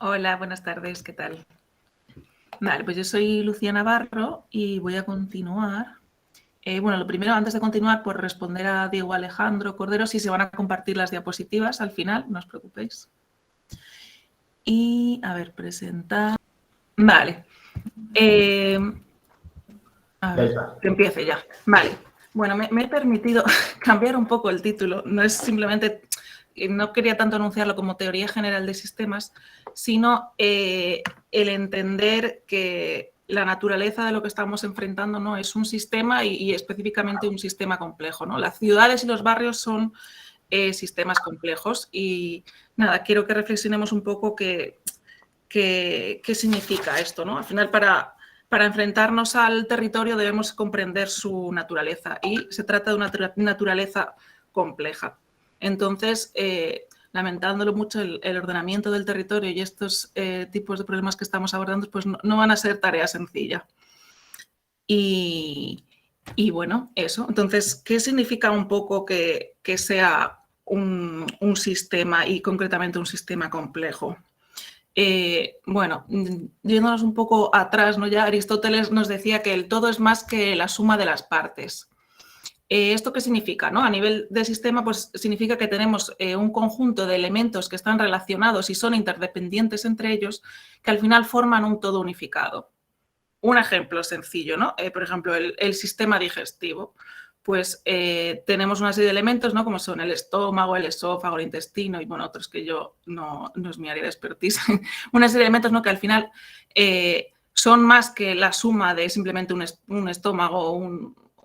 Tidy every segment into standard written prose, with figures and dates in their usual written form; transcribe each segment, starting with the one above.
Hola, buenas tardes, ¿qué tal? Vale, pues yo soy Lucía Navarro y voy a continuar. Bueno, lo primero, antes de continuar, por responder a Diego Alejandro Cordero, si se van a compartir las diapositivas al final, no os preocupéis. Y, a ver, presentar. Vale. A ver, que empiece ya. Vale. Bueno, me he permitido cambiar un poco el título. No es simplemente, no quería tanto anunciarlo como teoría general de sistemas, sino el entender que la naturaleza de lo que estamos enfrentando, ¿no?, es un sistema y específicamente un sistema complejo, ¿no? Las ciudades y los barrios son sistemas complejos y nada, quiero que reflexionemos un poco qué significa esto, ¿no? Al final, para enfrentarnos al territorio debemos comprender su naturaleza y se trata de una naturaleza compleja. Entonces, lamentándolo mucho, el ordenamiento del territorio y estos tipos de problemas que estamos abordando pues no van a ser tarea sencilla. Y bueno, eso. Entonces, ¿qué significa un poco que sea un sistema y concretamente un sistema complejo? Bueno, yéndonos un poco atrás, ¿no? Ya Aristóteles nos decía que el todo es más que la suma de las partes. ¿Esto qué significa, no? A nivel de sistema, pues significa que tenemos un conjunto de elementos que están relacionados y son interdependientes entre ellos, que al final forman un todo unificado. Un ejemplo sencillo, ¿no? Por ejemplo, el sistema digestivo. Pues tenemos una serie de elementos, ¿no?, como son el estómago, el esófago, el intestino y, bueno, otros que yo no es mi área de expertise. Una serie de elementos, ¿no?, que al final son más que la suma de simplemente un estómago,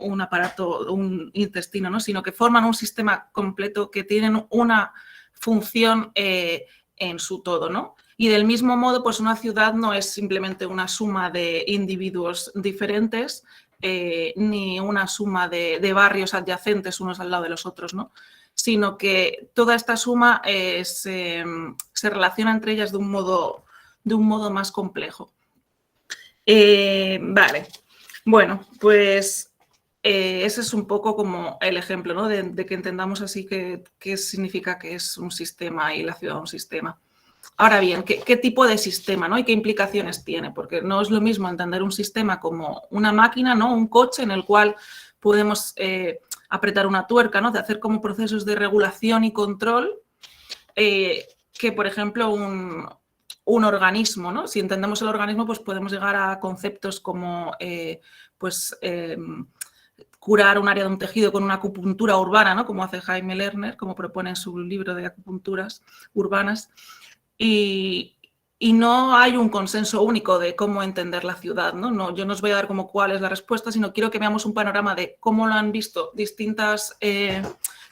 un aparato, un intestino, ¿no?, sino que forman un sistema completo que tienen una función en su todo, ¿no? Y del mismo modo, pues una ciudad no es simplemente una suma de individuos diferentes, ni una suma de barrios adyacentes unos al lado de los otros, ¿no?, sino que toda esta suma se relaciona entre ellas de un modo más complejo. Vale, bueno, pues ese es un poco como el ejemplo, ¿no?, de que entendamos así qué significa que es un sistema y la ciudad un sistema. Ahora bien, ¿qué tipo de sistema, ¿no?, y qué implicaciones tiene? Porque no es lo mismo entender un sistema como una máquina, ¿no?, un coche en el cual podemos apretar una tuerca, ¿no?, de hacer como procesos de regulación y control, que, por ejemplo, un organismo, ¿no? Si entendemos el organismo, pues podemos llegar a conceptos como curar un área de un tejido con una acupuntura urbana, ¿no?, como hace Jaime Lerner, como propone en su libro de acupunturas urbanas. Y no hay un consenso único de cómo entender la ciudad, ¿no? Yo no os voy a dar como cuál es la respuesta, sino quiero que veamos un panorama de cómo lo han visto distintas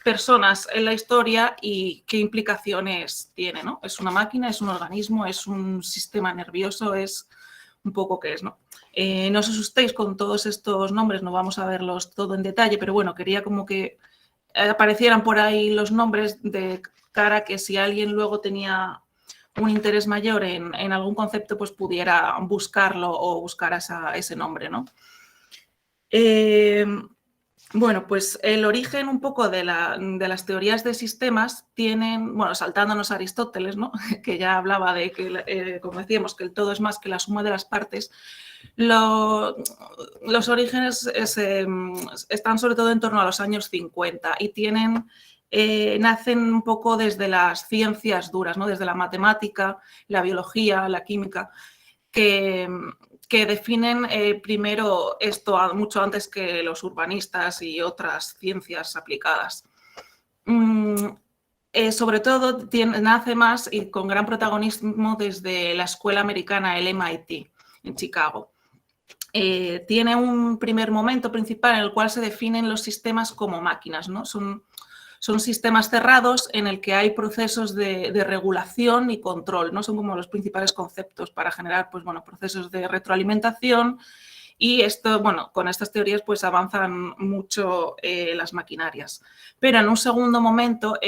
personas en la historia y qué implicaciones tiene, ¿no? ¿Es una máquina, es un organismo, es un sistema nervioso, es un poco qué es, ¿no? No os asustéis con todos estos nombres, no vamos a verlos todo en detalle, pero bueno, quería como que aparecieran por ahí los nombres de cara a que si alguien luego tenía un interés mayor en algún concepto, pues pudiera buscarlo o buscar ese nombre, ¿no? Bueno, pues el origen un poco de las teorías de sistemas tienen, bueno, saltándonos a Aristóteles, ¿no?, que ya hablaba de que, como decíamos, que el todo es más que la suma de las partes. Los orígenes están sobre todo en torno a los años 50 y nacen un poco desde las ciencias duras, ¿no?, desde la matemática, la biología, la química, que definen primero esto mucho antes que los urbanistas y otras ciencias aplicadas. Sobre todo nace más y con gran protagonismo desde la escuela americana, el MIT, en Chicago. Tiene un primer momento principal en el cual se definen los sistemas como máquinas, ¿no? Son sistemas cerrados en el que hay procesos de regulación y control, ¿no? Son como los principales conceptos para generar, pues, bueno, procesos de retroalimentación y esto, bueno, con estas teorías pues avanzan mucho las maquinarias. Pero en un segundo momento,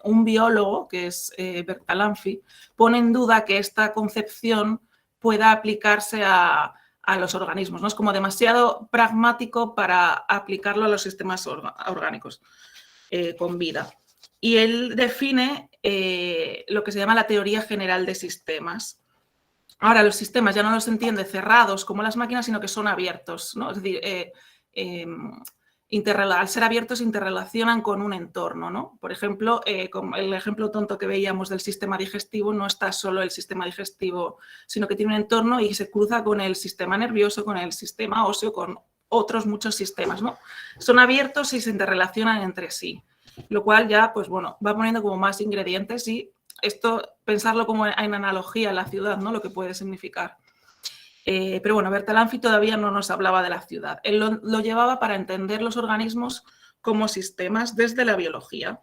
un biólogo, que es Bertalanffy, pone en duda que esta concepción pueda aplicarse a los organismos, ¿no? Es como demasiado pragmático para aplicarlo a los sistemas orgánicos con vida. y él define lo que se llama la teoría general de sistemas. Ahora, los sistemas ya no los entiende cerrados como las máquinas, sino que son abiertos, ¿no? Es decir, al ser abiertos se interrelacionan con un entorno, ¿no? Por ejemplo, con el ejemplo tonto que veíamos del sistema digestivo, no está solo el sistema digestivo, sino que tiene un entorno y se cruza con el sistema nervioso, con el sistema óseo, con otros muchos sistemas, ¿no? Son abiertos y se interrelacionan entre sí, lo cual ya, pues bueno, va poniendo como más ingredientes y esto, pensarlo como en analogía a la ciudad, ¿no? Lo que puede significar. Pero bueno, Bertalanffy todavía no nos hablaba de la ciudad. Él lo llevaba para entender los organismos como sistemas desde la biología.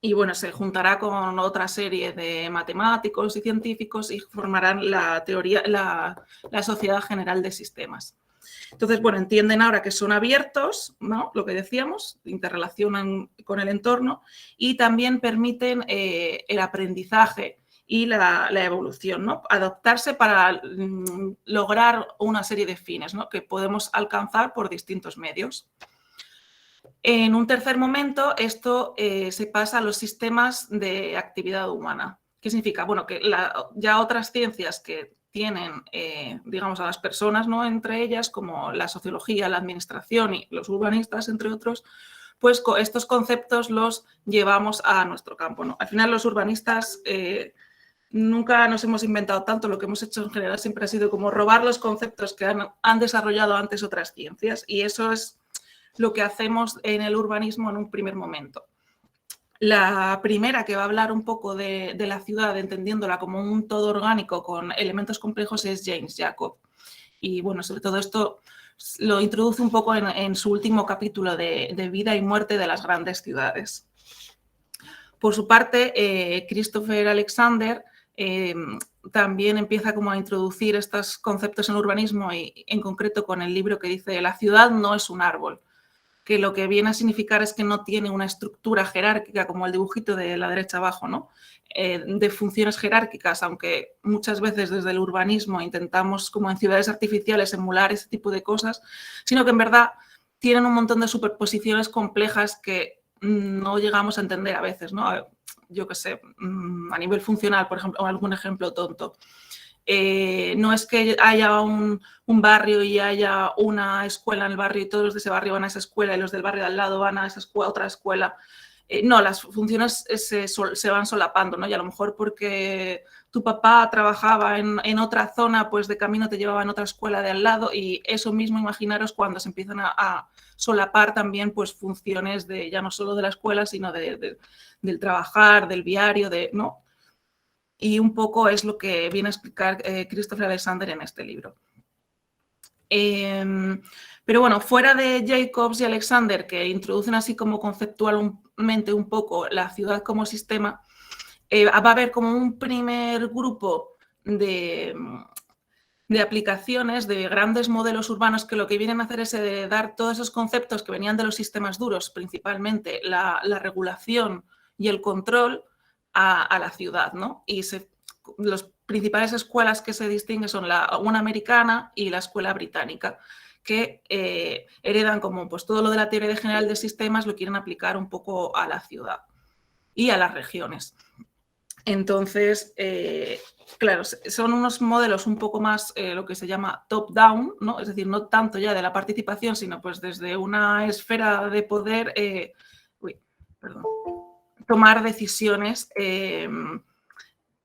Y bueno, se juntará con otra serie de matemáticos y científicos y formarán la teoría, la Sociedad General de Sistemas. Entonces, bueno, entienden ahora que son abiertos, ¿no? Lo que decíamos, interrelacionan con el entorno y también permiten el aprendizaje y la evolución, ¿no? Adaptarse para lograr una serie de fines, ¿no? Que podemos alcanzar por distintos medios. En un tercer momento, esto se pasa a los sistemas de actividad humana. ¿Qué significa? Bueno, que ya otras ciencias que tienen, digamos, a las personas, ¿no? Entre ellas, como la sociología, la administración y los urbanistas, entre otros, pues estos conceptos los llevamos a nuestro campo, ¿no? Al final, los urbanistas nunca nos hemos inventado tanto, lo que hemos hecho en general siempre ha sido como robar los conceptos que han desarrollado antes otras ciencias, y eso es lo que hacemos en el urbanismo en un primer momento. La primera, que va a hablar un poco de la ciudad, entendiéndola como un todo orgánico con elementos complejos, es James Jacob. Y bueno, sobre todo esto lo introduce un poco en su último capítulo de Vida y Muerte de las Grandes Ciudades. Por su parte, Christopher Alexander también empieza como a introducir estos conceptos en el urbanismo y en concreto con el libro que dice La ciudad no es un árbol, que lo que viene a significar es que no tiene una estructura jerárquica como el dibujito de la derecha abajo, ¿no? De funciones jerárquicas, aunque muchas veces desde el urbanismo intentamos, como en ciudades artificiales, emular ese tipo de cosas, sino que en verdad tienen un montón de superposiciones complejas que no llegamos a entender a veces, ¿no? Yo qué sé, a nivel funcional, por ejemplo, o algún ejemplo tonto. No es que haya un barrio y haya una escuela en el barrio y todos los de ese barrio van a esa escuela y los del barrio de al lado van a esa otra escuela. No, las funciones se van solapando, ¿no? Y a lo mejor porque tu papá trabajaba en otra zona, pues de camino te llevaba en otra escuela de al lado, y eso mismo, imaginaros cuando se empiezan a solapar también pues funciones de ya no solo de la escuela, sino del trabajar, del viario, ¿no? Y un poco es lo que viene a explicar Christopher Alexander en este libro. Pero bueno, fuera de Jacobs y Alexander, que introducen así como conceptualmente un poco la ciudad como sistema, va a haber como un primer grupo de aplicaciones, de grandes modelos urbanos que lo que vienen a hacer es dar todos esos conceptos que venían de los sistemas duros, principalmente la regulación y el control, a la ciudad, ¿no? Y las principales escuelas que se distinguen son una americana y la escuela británica, que heredan como pues todo lo de la teoría general de sistemas, lo quieren aplicar un poco a la ciudad y a las regiones. Entonces, claro, son unos modelos un poco más lo que se llama top-down, ¿no? Es decir, no tanto ya de la participación, sino pues desde una esfera de poder, tomar decisiones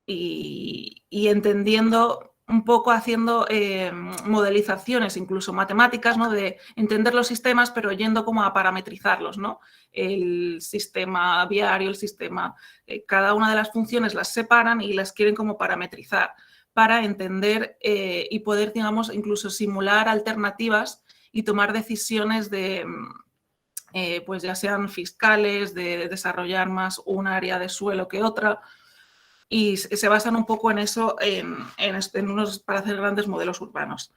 y entendiendo un poco, haciendo modelizaciones, incluso matemáticas, ¿no? De entender los sistemas, pero yendo como a parametrizarlos, ¿no? El sistema viario, el sistema, cada una de las funciones las separan y las quieren como parametrizar para entender y poder, digamos, incluso simular alternativas y tomar decisiones pues ya sean fiscales, de desarrollar más un área de suelo que otra, y se basan un poco en eso, para hacer grandes modelos urbanos.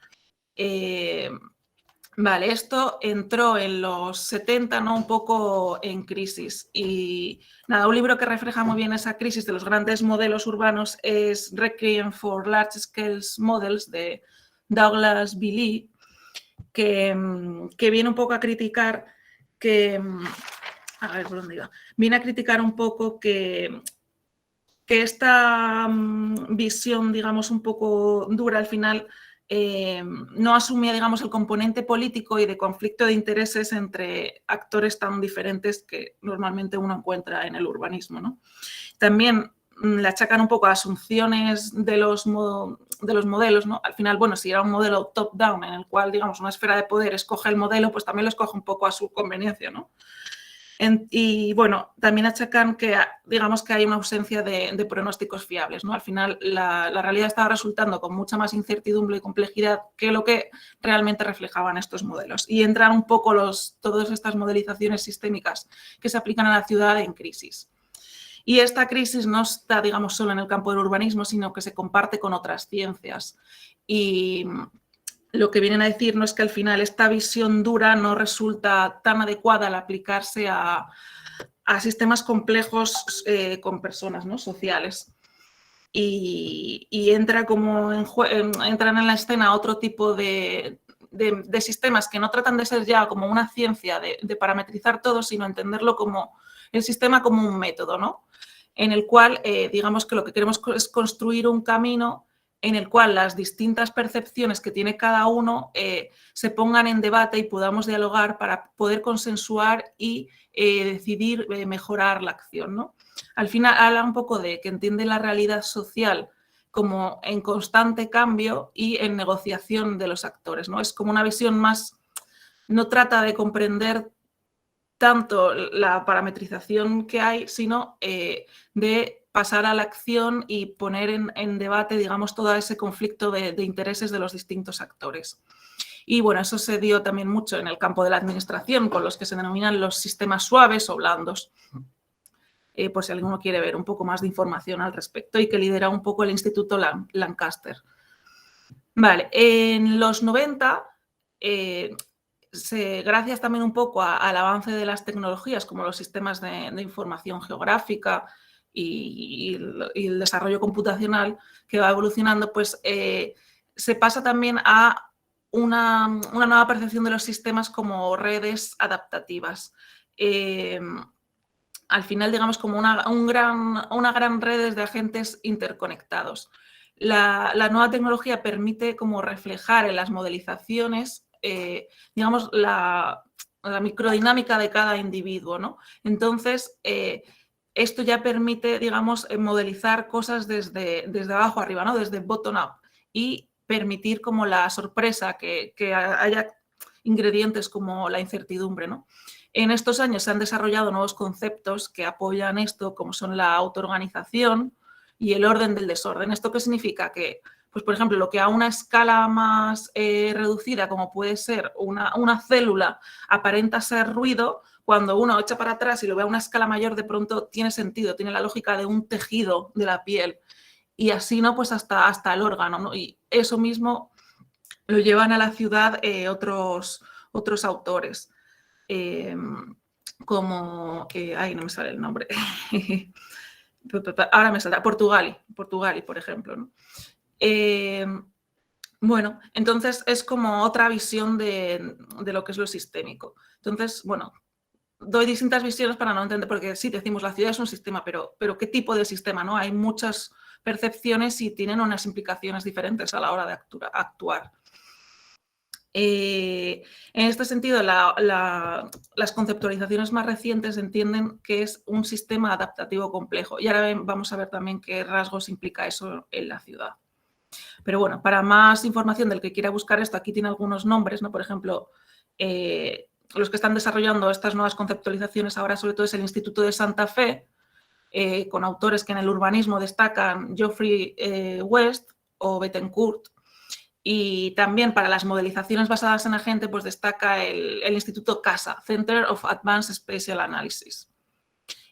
Vale, esto entró en los 70, ¿no? Un poco en crisis, y nada, un libro que refleja muy bien esa crisis de los grandes modelos urbanos es Requiem for Large Scale Models de Douglas B. Lee, que viene un poco a criticar que A ver, ¿por dónde iba? Viene a criticar un poco que esta visión, digamos, un poco dura al final no asumía, digamos, el componente político y de conflicto de intereses entre actores tan diferentes que normalmente uno encuentra en el urbanismo, ¿no? También le achacan un poco a asunciones de los modelos, ¿no? Al final, bueno, si era un modelo top-down en el cual, digamos, una esfera de poder escoge el modelo, pues también lo escoge un poco a su conveniencia, ¿no? Y bueno, también achacan que, digamos, que hay una ausencia de pronósticos fiables, ¿no? Al final la realidad estaba resultando con mucha más incertidumbre y complejidad que lo que realmente reflejaban estos modelos. Y entran un poco todas estas modelizaciones sistémicas que se aplican a la ciudad en crisis. Y esta crisis no está, digamos, solo en el campo del urbanismo, sino que se comparte con otras ciencias. Y lo que vienen a decirnos es que al final esta visión dura no resulta tan adecuada al aplicarse a sistemas complejos con personas, ¿no? Sociales. Y entra como entran en la escena otro tipo de sistemas que no tratan de ser ya como una ciencia de parametrizar todo, sino entenderlo como el sistema como un método, ¿no? En el cual, digamos que lo que queremos es construir un camino en el cual las distintas percepciones que tiene cada uno se pongan en debate y podamos dialogar para poder consensuar y decidir mejorar la acción, ¿no? Al final habla un poco de que entiende la realidad social como en constante cambio y en negociación de los actores, ¿no? Es como una visión más, no trata de comprender tanto la parametrización que hay, sino de pasar a la acción y poner en debate, digamos, todo ese conflicto de intereses de los distintos actores. Y bueno, eso se dio también mucho en el campo de la administración, con los que se denominan los sistemas suaves o blandos. Por si alguno quiere ver un poco más de información al respecto, y que lidera un poco el Instituto Lancaster. Vale, en los 90 gracias también un poco al avance de las tecnologías como los sistemas de información geográfica y el desarrollo computacional que va evolucionando, pues se pasa también a una nueva percepción de los sistemas como redes adaptativas. Al final, digamos, como una gran red de agentes interconectados. La nueva tecnología permite como reflejar en las modelizaciones digamos, la microdinámica de cada individuo, ¿no? Entonces, esto ya permite, digamos, modelizar cosas desde abajo arriba, ¿no? Desde bottom-up y permitir como la sorpresa, que haya ingredientes como la incertidumbre, ¿no? En estos años se han desarrollado nuevos conceptos que apoyan esto, como son la autoorganización y el orden del desorden. ¿Esto qué significa? Que pues, por ejemplo, lo que a una escala más reducida, como puede ser una célula, aparenta ser ruido, cuando uno echa para atrás y lo ve a una escala mayor, de pronto tiene sentido, tiene la lógica de un tejido de la piel. Y así, ¿no? Pues hasta el órgano, ¿no? Y eso mismo lo llevan a la ciudad otros autores, como... ay, no me sale el nombre. Ahora me saldrá. Portugali, por ejemplo, ¿no? Bueno, entonces es como otra visión de lo que es lo sistémico. Entonces, bueno, doy distintas visiones para no entender, porque sí, decimos la ciudad es un sistema, pero ¿qué tipo de sistema? ¿No? Hay muchas percepciones y tienen unas implicaciones diferentes a la hora de actuar. En este sentido, las conceptualizaciones más recientes entienden que es un sistema adaptativo complejo. Y ahora vamos a ver también qué rasgos implica eso en la ciudad. Pero bueno, para más información del que quiera buscar esto, aquí tiene algunos nombres, ¿no? Por ejemplo, los que están desarrollando estas nuevas conceptualizaciones ahora sobre todo es el Instituto de Santa Fe, con autores que en el urbanismo destacan Geoffrey West o Bettencourt. Y también para las modelizaciones basadas en agente, pues destaca el Instituto CASA, Center of Advanced Spatial Analysis.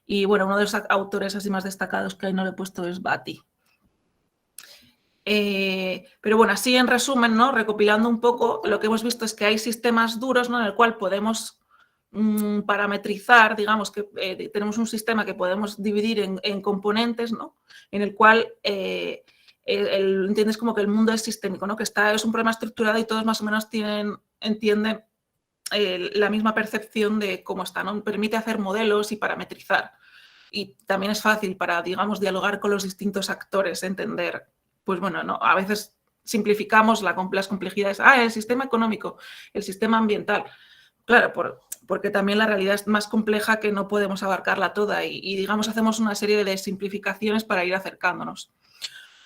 Y bueno, uno de los autores así más destacados que ahí no le he puesto es Batty. Pero bueno, así en resumen, ¿no? Recopilando un poco, lo que hemos visto es que hay sistemas duros, ¿no? En el cual podemos parametrizar, digamos que tenemos un sistema que podemos dividir en componentes, ¿no? En el cual entiendes como que el mundo es sistémico, ¿no? Que es un problema estructurado y todos más o menos entienden la misma percepción de cómo está, ¿no? Permite hacer modelos y parametrizar. Y también es fácil para, digamos, dialogar con los distintos actores, entender, pues bueno, ¿no? A veces simplificamos las complejidades. El sistema económico, el sistema ambiental. Claro, porque también la realidad es más compleja que no podemos abarcarla toda y, digamos, hacemos una serie de simplificaciones para ir acercándonos.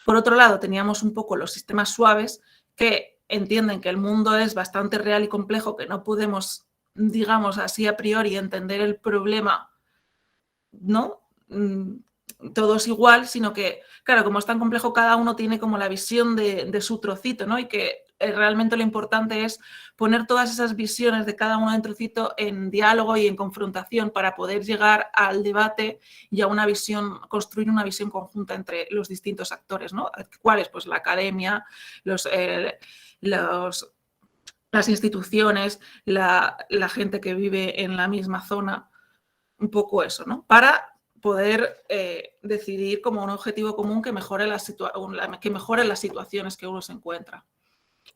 Por otro lado, teníamos un poco los sistemas suaves que entienden que el mundo es bastante real y complejo, que no podemos, digamos así a priori, entender el problema, ¿no? Todo es igual, sino que, claro, como es tan complejo, cada uno tiene como la visión de su trocito, ¿no? Y que realmente lo importante es poner todas esas visiones de cada uno del trocito en diálogo y en confrontación para poder llegar al debate y a una visión, construir una visión conjunta entre los distintos actores, ¿no? ¿Cuáles? Pues la academia, las instituciones, la gente que vive en la misma zona, un poco eso, ¿no? Para poder decidir como un objetivo común que mejore las situaciones que uno se encuentra.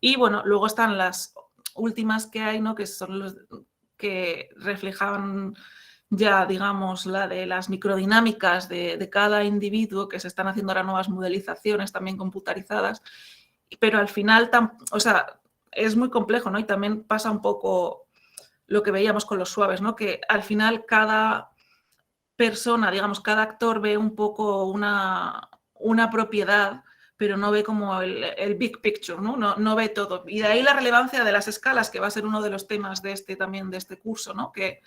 Y bueno, luego están las últimas que hay, ¿no? Que son los que reflejaban ya, digamos, la de las microdinámicas de cada individuo, que se están haciendo ahora nuevas modelizaciones también computarizadas, pero al final, o sea, es muy complejo, ¿no? Y también pasa un poco lo que veíamos con los suaves, ¿no? Que al final cada persona, digamos, cada actor ve un poco una propiedad, pero no ve como el big picture, ¿no? No ve todo. Y de ahí la relevancia de las escalas, que va a ser uno de los temas de este curso, ¿no? Que,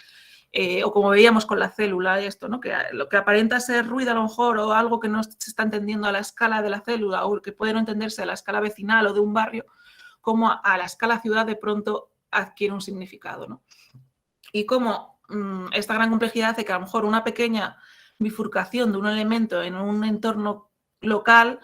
o como veíamos con la célula, esto, ¿no? Que lo que aparenta ser ruido a lo mejor o algo que no se está entendiendo a la escala de la célula o que puede no entenderse a la escala vecinal o de un barrio, como a la escala ciudad de pronto adquiere un significado, ¿no? Y cómo esta gran complejidad hace que a lo mejor una pequeña bifurcación de un elemento en un entorno local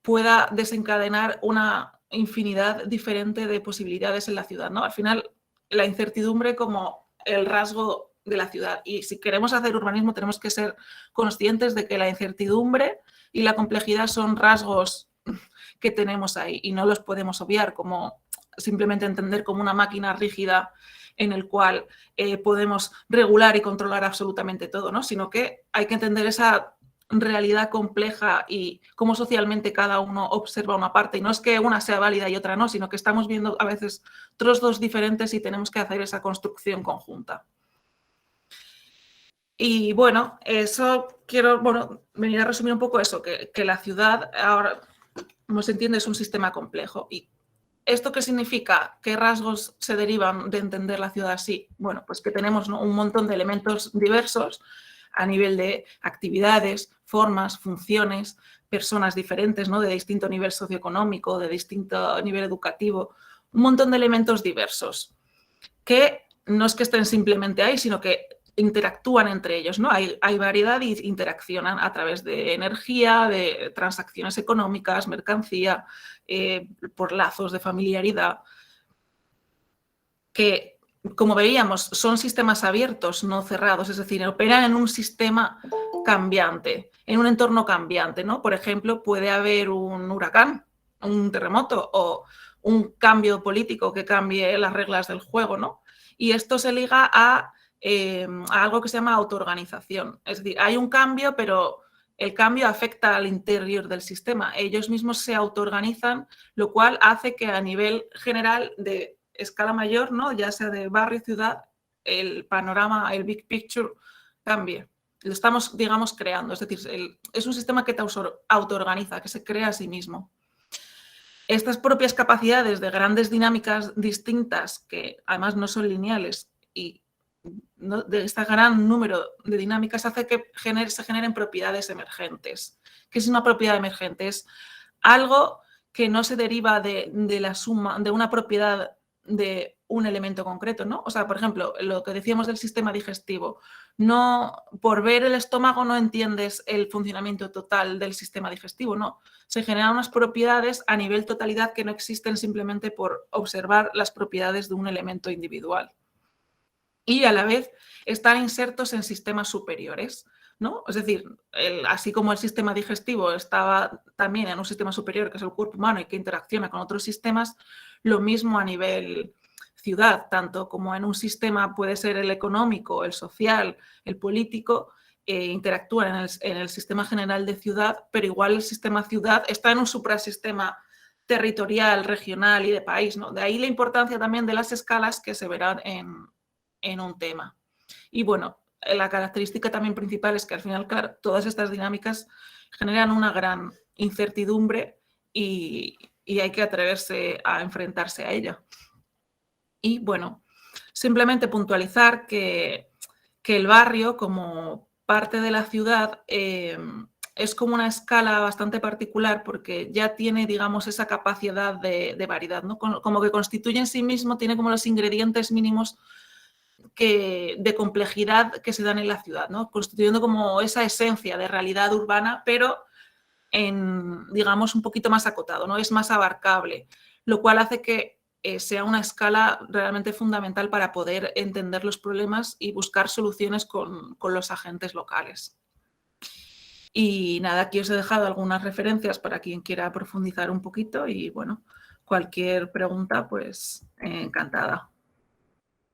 pueda desencadenar una infinidad diferente de posibilidades en la ciudad, ¿no? Al final, la incertidumbre como el rasgo de la ciudad. Y si queremos hacer urbanismo, tenemos que ser conscientes de que la incertidumbre y la complejidad son rasgos que tenemos ahí y no los podemos obviar, como simplemente entender como una máquina rígida en el cual podemos regular y controlar absolutamente todo, ¿no? Sino que hay que entender esa realidad compleja y cómo socialmente cada uno observa una parte. Y no es que una sea válida y otra no, sino que estamos viendo a veces trozos diferentes y tenemos que hacer esa construcción conjunta. Y bueno, eso quiero, venir a resumir un poco eso, que la ciudad ahora, como se entiende, es un sistema complejo. ¿Y esto qué significa? ¿Qué rasgos se derivan de entender la ciudad así? Bueno, pues que tenemos, ¿no?, un montón de elementos diversos a nivel de actividades, formas, funciones, personas diferentes, ¿no?, de distinto nivel socioeconómico, de distinto nivel educativo, un montón de elementos diversos que no es que estén simplemente ahí, sino que interactúan entre ellos, ¿no? Hay variedad y interaccionan a través de energía, de transacciones económicas, mercancía, por lazos de familiaridad, que, como veíamos, son sistemas abiertos, no cerrados, es decir, operan en un sistema cambiante, en un entorno cambiante, ¿no? Por ejemplo, puede haber un huracán, un terremoto o un cambio político que cambie las reglas del juego, ¿no? Y esto se liga a algo que se llama autoorganización. Es decir, hay un cambio, pero el cambio afecta al interior del sistema. Ellos mismos se autoorganizan, lo cual hace que a nivel general de escala mayor, ¿no?, ya sea de barrio, ciudad, el panorama, el big picture cambie. Lo estamos, digamos, creando. Es decir, es un sistema que te autoorganiza, que se crea a sí mismo. Estas propias capacidades de grandes dinámicas distintas, que además no son lineales, y de este gran número de dinámicas hace que se generen propiedades emergentes. ¿Qué es una propiedad emergente? Es algo que no se deriva de la suma de una propiedad de un elemento concreto, ¿no? O sea, por ejemplo, lo que decíamos del sistema digestivo. No, por ver el estómago no entiendes el funcionamiento total del sistema digestivo, no. Se generan unas propiedades a nivel totalidad que no existen simplemente por observar las propiedades de un elemento individual. Y a la vez están insertos en sistemas superiores, ¿no? Es decir, así como el sistema digestivo estaba también en un sistema superior, que es el cuerpo humano, y que interacciona con otros sistemas, lo mismo a nivel ciudad, tanto como en un sistema puede ser el económico, el social, el político, interactúan en el sistema general de ciudad, pero igual el sistema ciudad está en un suprasistema territorial, regional y de país, ¿no? De ahí la importancia también de las escalas que se verán en un tema. Y bueno, la característica también principal es que al final, claro, todas estas dinámicas generan una gran incertidumbre y hay que atreverse a enfrentarse a ella. Y bueno, simplemente puntualizar que el barrio, como parte de la ciudad, es como una escala bastante particular porque ya tiene, digamos, esa capacidad de variedad, ¿no? Como que constituye en sí mismo, tiene como los ingredientes mínimos de complejidad que se dan en la ciudad, ¿no? Constituyendo como esa esencia de realidad urbana, pero digamos, un poquito más acotado, ¿no? Es más abarcable, lo cual hace que sea una escala realmente fundamental para poder entender los problemas y buscar soluciones con los agentes locales. Y nada, aquí os he dejado algunas referencias para quien quiera profundizar un poquito y bueno, cualquier pregunta, pues encantada.